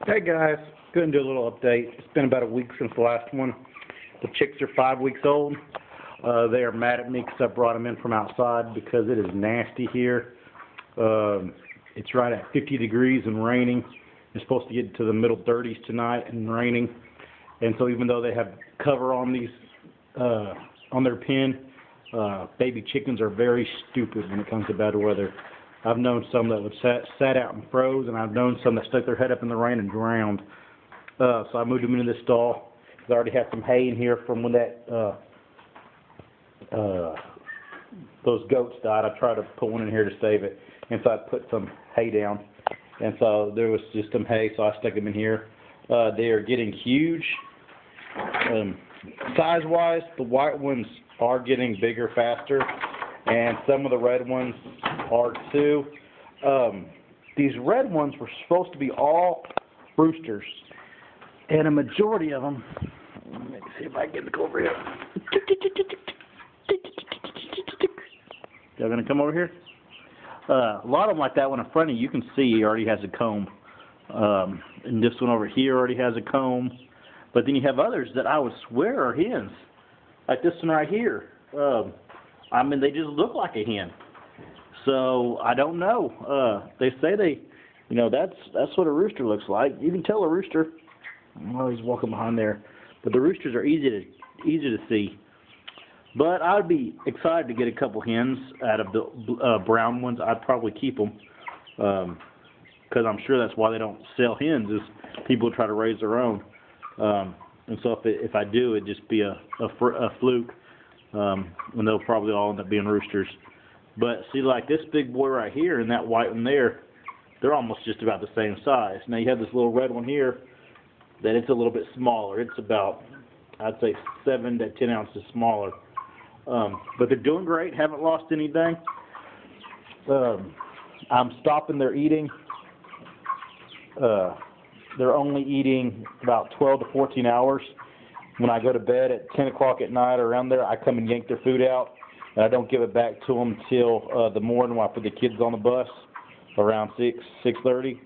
Hey guys, going to do a little update. It's been about a week since the last one. The chicks are 5 weeks old. They are mad at me because I brought them in from outside because it is nasty here. It's right at 50 degrees and raining. It's supposed to get to the middle 30s tonight and raining. And so even though they have cover on these, on their pen, baby chickens are very stupid when it comes to bad weather. I've known some that would sat out and froze, and I've known some that stuck their head up in the rain and drowned. So I moved them into this stall. I already had some hay in here from when that those goats died. I tried to put one in here to save it, and so I put some hay down. And so there was just some hay, so I stuck them in here. They are getting huge. Size-wise, the white ones are getting bigger faster, and some of the red ones are too. These red ones were supposed to be all roosters, and a majority of them, let me see if I can get the over here. Y'all gonna come over here? A lot of them like that one in front of you, you can see he already has a comb. And this one over here already has a comb. But then you have others that I would swear are hens. Like this one right here. I mean, they just look like a hen. So I don't know. They say that's what a rooster looks like. You can tell a rooster. Oh, he's walking behind there. But the roosters are easy to see. But I'd be excited to get a couple hens out of the brown ones. I'd probably keep them because I'm sure that's why they don't sell hens, is people try to raise their own. And so if I do, it'd just be a fluke, and they'll probably all end up being roosters. But see, like this big boy right here and that white one there, they're almost just about the same size. Now you have this little red one here that it's a little bit smaller. It's about, I'd say, 7 to 10 ounces smaller. But they're doing great. Haven't lost anything. I'm stopping their eating. They're only eating about 12 to 14 hours. When I go to bed at 10 o'clock at night or around there, I come and yank their food out, and I don't give it back to them till the morning when I put the kids on the bus around 6:30.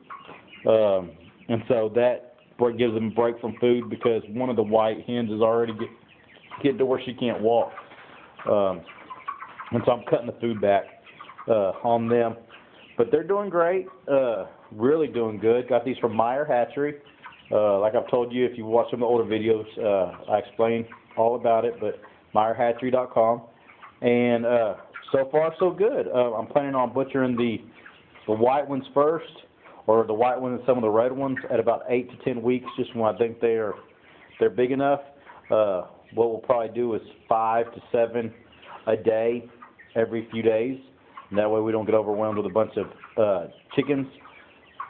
And so that gives them a break from food because one of the white hens is already getting to where she can't walk. And so I'm cutting the food back on them. But they're doing great, really doing good. Got these from Meyer Hatchery. Like I've told you, if you watch some of the older videos, I explain all about it, but MeyerHatchery.com. And so far, so good. I'm planning on butchering the white ones first, or the white ones and some of the red ones at about 8 to 10 weeks, just when I think they're big enough. What we'll probably do is 5 to 7 a day every few days. And that way we don't get overwhelmed with a bunch of chickens.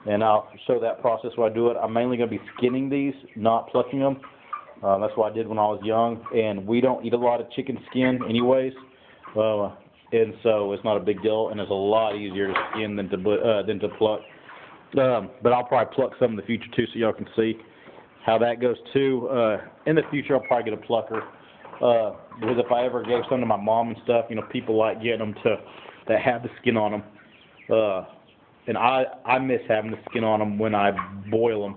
And I'll show that process when I do it. I'm mainly going to be skinning these, not plucking them. That's what I did when I was young. And we don't eat a lot of chicken skin anyways. And so it's not a big deal. And it's a lot easier to skin than to pluck. But I'll probably pluck some in the future too, so y'all can see how that goes too. In the future, I'll probably get a plucker. Because if I ever gave some to my mom and stuff, people like getting them that have the skin on them. And I miss having the skin on them when I boil them,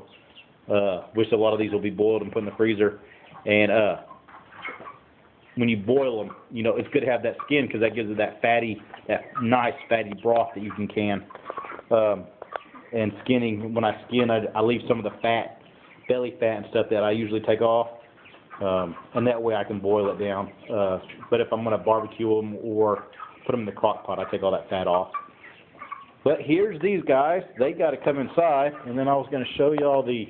which a lot of these will be boiled and put in the freezer. And when you boil them, it's good to have that skin because that gives it that nice fatty broth that you can. And skinning, when I skin, I leave some of the fat, belly fat and stuff that I usually take off. And that way I can boil it down. But if I'm going to barbecue them or put them in the crock pot, I take all that fat off. But here's these guys. They got to come inside, and then I was going to show you all the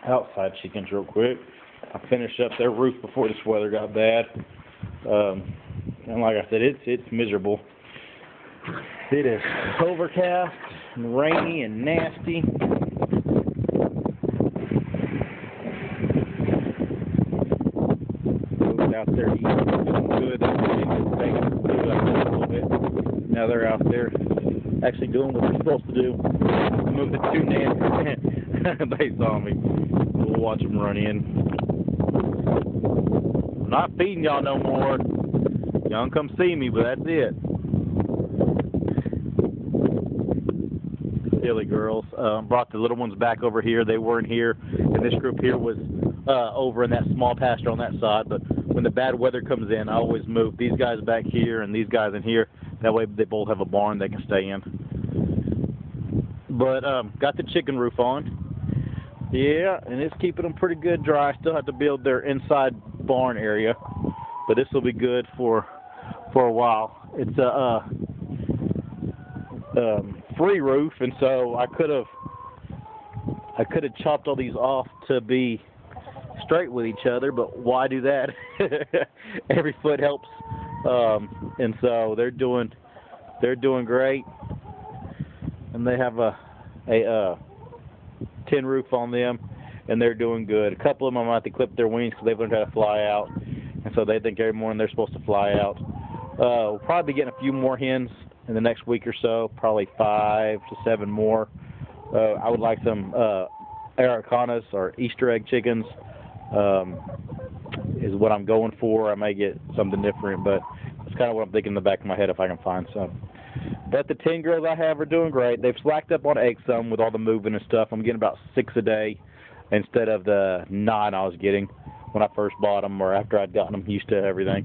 outside chickens real quick. I finished up their roof before this weather got bad. And like I said, it's miserable. It is overcast and rainy and nasty. Out there eating, doing good. Now they're out there actually doing what they're supposed to do. I moved the 2 nets. They saw me. We'll watch them run in. I'm not feeding y'all no more. Y'all come see me, but that's it. silly girls. Brought the little ones back over here. They weren't here, and this group here was over in that small pasture on that side. But when the bad weather comes in, I always move these guys back here and these guys in here. That way they both have a barn they can stay in. But got the chicken roof on. Yeah, and it's keeping them pretty good dry. Still have to build their inside barn area, but this will be good for a while. It's a free roof, and so I could have chopped all these off to be straight with each other, but why do that? Every foot helps, and so they're doing great, and they have a tin roof on them, and they're doing good. A couple of them might have to clip their wings because they've learned how to fly out, and so they think every morning they're supposed to fly out. We'll probably be getting a few more hens in the next week or so, probably 5 to 7 more. I would like some Aracanas or Easter egg chickens is what I'm going for. I may get something different, but it's kind of what I'm thinking in the back of my head if I can find some. But the 10 girls I have are doing great. They've slacked up on eggs some with all the moving and stuff. I'm getting about 6 a day instead of the 9 I was getting when I first bought them or after I'd gotten them used to everything.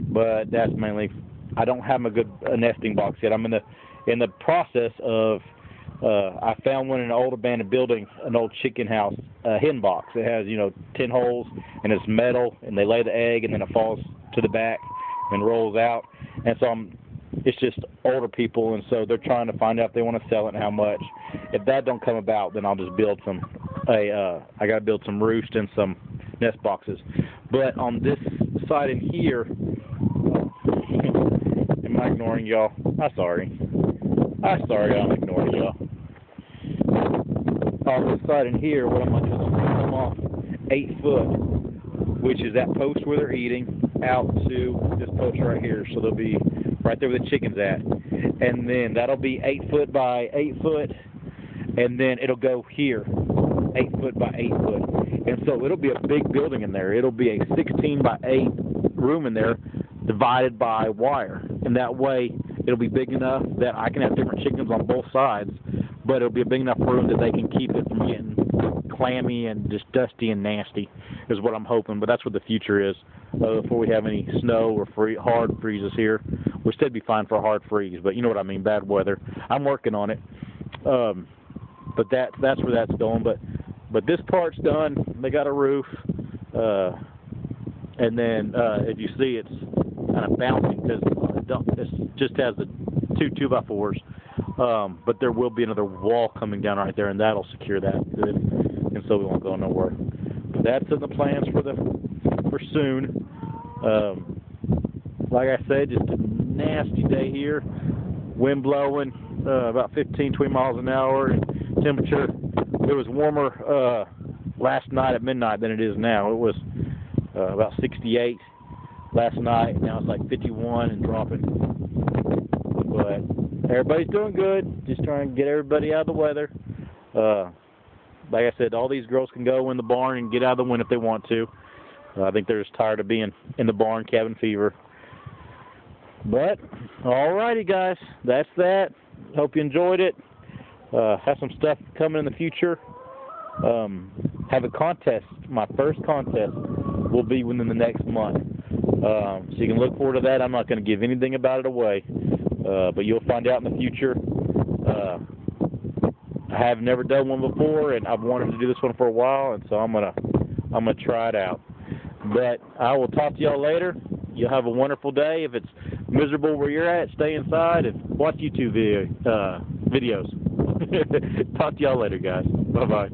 But that's mainly, I don't have a good nesting box yet. I'm in the process of, I found one in an old abandoned building, an old chicken house, hen box. It has, 10 holes, and it's metal, and they lay the egg, and then it falls to the back and rolls out. And so it's just older people, and so they're trying to find out if they want to sell it and how much. If that don't come about, then I'll just build I got to build some roost and some nest boxes. But on this side in here, am I ignoring y'all? I'm sorry I'm ignoring y'all. On this side in here, what I'm going to do is bring them off 8 foot, which is that post where they're eating, out to this post right here. So they'll be right there where the chicken's at. And then that'll be 8 foot by 8 foot, and then it'll go here, 8 foot by 8 foot. And so it'll be a big building in there. It'll be a 16 by 8 room in there divided by wire. And that way it'll be big enough that I can have different chickens on both sides, but it'll be a big enough room that they can keep it from getting clammy and just dusty and nasty is what I'm hoping. But that's what the future is. Before we have any snow or hard freezes here, we'll still be fine for a hard freeze, but you know what I mean, bad weather. I'm working on it. But that's where that's going. But this part's done. They got a roof, and then if you see, it's kind of bouncing because it just has the 2 2x4s. But there will be another wall coming down right there, and that'll secure that good, and so we won't go nowhere. But that's in the plans for soon. Like I said, just a nasty day here. Wind blowing about 15-20 miles an hour, and temperature. It was warmer last night at midnight than it is now. It was about 68 last night. Now it's like 51 and dropping. But everybody's doing good. Just trying to get everybody out of the weather. Like I said, all these girls can go in the barn and get out of the wind if they want to. I think they're just tired of being in the barn, cabin fever. But, alrighty guys, that's that. Hope you enjoyed it. Have some stuff coming in the future. Have a contest. My first contest will be within the next month. So you can look forward to that. I'm not going to give anything about it away. But you'll find out in the future. I have never done one before, and I've wanted to do this one for a while, and so I'm gonna try it out. But I will talk to y'all later. You'll have a wonderful day. If it's miserable where you're at, stay inside and watch YouTube videos. Talk to y'all later, guys. Bye-bye.